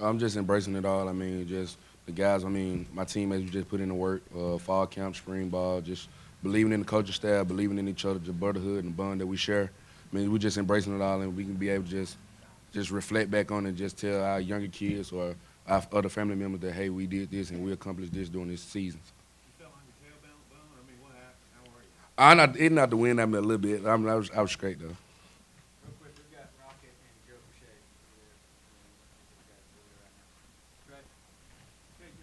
I'm just embracing it all. I mean, just the guys. I mean, my teammates we just put in the work. Fall camp, spring ball, just believing in the coaching staff, believing in each other, the brotherhood and the bond that we share. I mean, we're just embracing it all, and we can be able to just reflect back on it and just tell our younger kids or our other family members that hey, we did this and we accomplished this during this season. You felt like your tailbone bone? I mean, what happened? How are you? I not the wind at me a little bit. I was straight though. Real quick, we've got Rocket and Joe Crochet over there. Those guys over there right now. Right. KJ,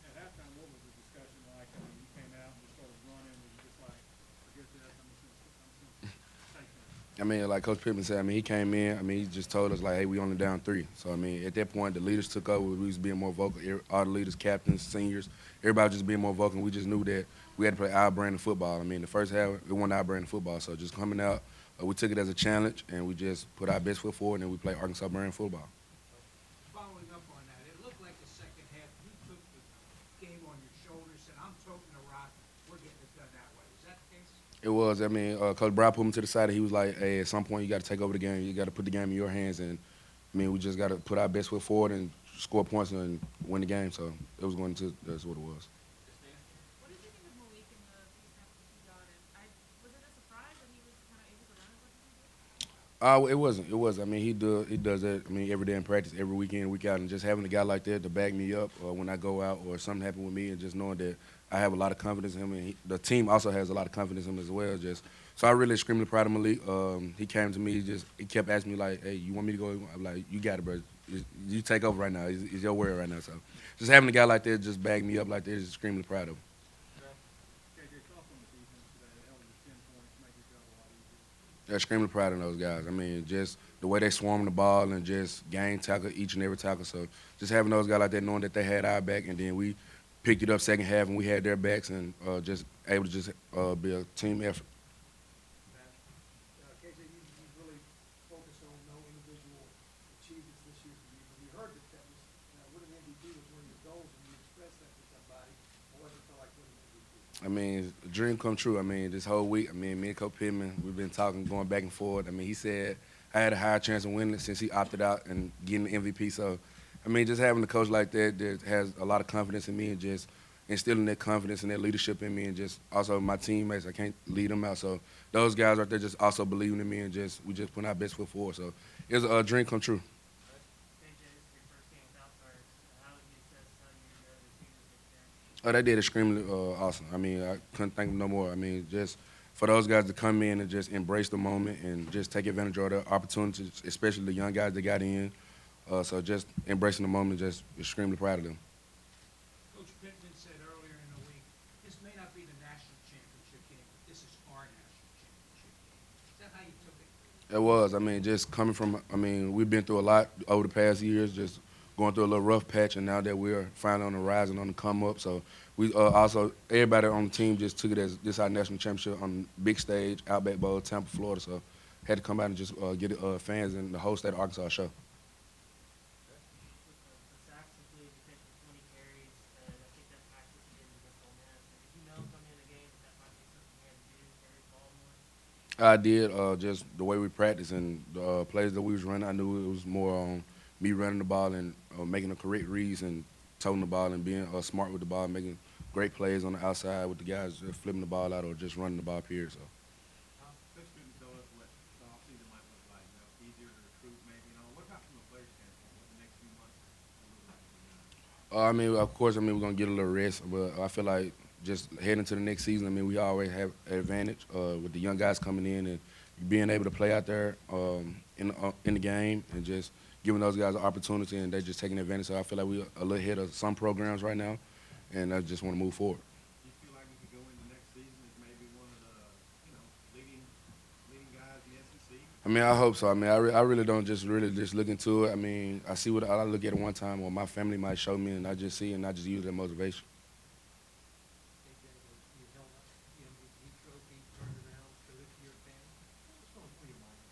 at halftime, what was the discussion like? I mean, you came out and just started running, and you just like, forget this, I'm just gonna take this. I mean, like Coach Pittman said, I mean, he came in. I mean, he just told us like, "Hey, we only down three." So I mean, at that point, the leaders took over. We was being more vocal. All the leaders, captains, seniors, everybody just being more vocal. We just knew that we had to play our brand of football. I mean, the first half, it wasn't our brand of football. So just coming out, we took it as a challenge, and we just put our best foot forward, and we played Arkansas brand football. Following up on that, it looked like the second half you took the game on your shoulders, said, I'm toting the rock, we're getting it done that way. Is that the case? It was. I mean, Coach Brown put me to the side. And he was like, "Hey, at some point, you got to take over the game. You got to put the game in your hands." And I mean, we just got to put our best foot forward and score points and win the game. So it was going to. That's what it was. What did you think of Malik in the few snaps that he got? And was it a surprise that he was kind of able to run as much as he did? It wasn't. It was. I mean, he does that. I mean, every day in practice, every weekend, week out, and just having a guy like that to back me up when I go out or something happen with me, and just knowing that I have a lot of confidence in him, and the team also has a lot of confidence in him as well. Just so I really extremely proud of Malik. He came to me. He kept asking me like, "Hey, you want me to go?" I'm like, "You got it, bro. You take over right now. It's your word right now." So just having a guy like that just back me up like that is extremely proud of him. KJ, thoughts on the defense today? They held it to 10 points, make your job a lot easier. Extremely proud of those guys. I mean, just the way they swarm the ball and just gang tackle each and every tackle. So just having those guys like that, knowing that they had our back, and then we picked it up second half and we had their backs, and just able to just be a team effort. Matt, KJ, you've really focused on no individual achievements this year for you. When you heard that that was winning MVP was one of your goals, and you expressed that to somebody, what does it feel like winning MVP? I mean, a dream come true. I mean, this whole week, I mean, me and Coach Pittman, we've been talking, going back and forth. I mean, he said I had a higher chance of winning it since he opted out and getting the MVP. So, I mean, just having a coach like that that has a lot of confidence in me and just instilling that confidence and that leadership in me, and just also my teammates, I can't lead them out. So those guys right there just also believing in me, and just we just putting our best foot forward. So it was a dream come true. KJ, this is your first game without guards. How would you assess how your receivers looked there? Oh, they did extremely awesome. I mean, I couldn't thank them no more. I mean, just for those guys to come in and just embrace the moment and just take advantage of the opportunities, especially the young guys that got in. So just embracing the moment, just extremely proud of them. Coach Pittman said earlier in the week, this may not be the national championship game, but this is our national championship game. Is that how you took it? It was. I mean, just coming from. I mean, we've been through a lot over the past years. Just going through a little rough patch, and now that we're finally on the rise and on the come up, so we also everybody on the team just took it as this our national championship on the big stage, Outback Bowl, Tampa, Florida. So had to come out and just get fans and the whole state of Arkansas a show. With the sacks included, you picked 20 carries, and I think that practice you did against Ole Miss. And did you know coming in the game that that might be something you had to do, carry the ball more? I did just the way we practiced and the plays that we was running. I knew it was more on me running the ball and making the correct reads and toting the ball and being smart with the ball, making great plays on the outside with the guys just flipping the ball out or just running the ball. Period. So. Coach Pittman told us what the offseason might look like. Easier to recruit, maybe. What about from a player standpoint? What the next few months will look like for you guys? I mean, of course, I mean we're gonna get a little rest, but I feel like just heading to the next season. I mean, we always have an advantage with the young guys coming in and being able to play out there in the game and just giving those guys an opportunity, and they just taking advantage. So I feel like we're a little ahead of some programs right now, and I just want to move forward. Do you feel like you could go into next season as maybe one of the, leading guys in the SEC? I mean, I hope so. I mean, I really don't just really just look into it. I mean, I see what I look at it one time, or my family might show me, and I just see, and I just use that motivation. KJ, you held up the MVP trophy, turned around, showed it to your family. What's going through your mind?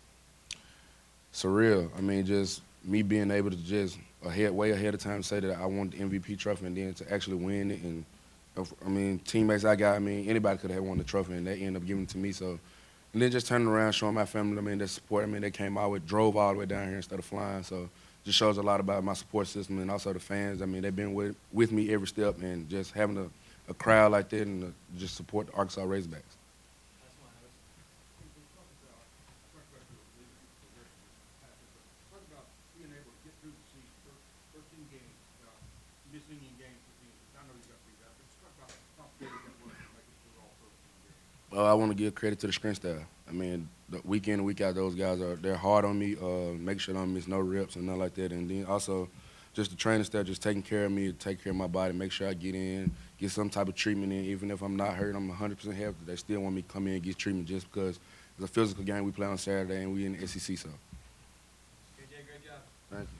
Surreal. I mean, just me being able to just way ahead of time say that I want the MVP trophy, and then to actually win it. And I mean, teammates I got. I mean, anybody could have won the trophy, and they end up giving it to me. So, and then just turning around, showing my family. I mean, their support. I mean, they came out with drove all the way down here instead of flying. So, just shows a lot about my support system and also the fans. I mean, they've been with me every step, and just having a crowd like that and just support the Arkansas Razorbacks. That's why I was. Talk about your leadership progression this past year, but talk about being able to get through the season, 13 games, missing in games for teams. I know you got beat up, but just talk about how big that was to make it through all 13 games. I want to give credit to the strength staff. I mean, the week in and week out, those guys they're hard on me, make sure I don't miss no reps and nothing like that. And then also, just the training staff just taking care of me, take care of my body, make sure I get in, get some type of treatment in. Even if I'm not hurt, I'm 100% healthy. They still want me to come in and get treatment just because it's a physical game we play on Saturday and we in the SEC. So, KJ, great job. thank you.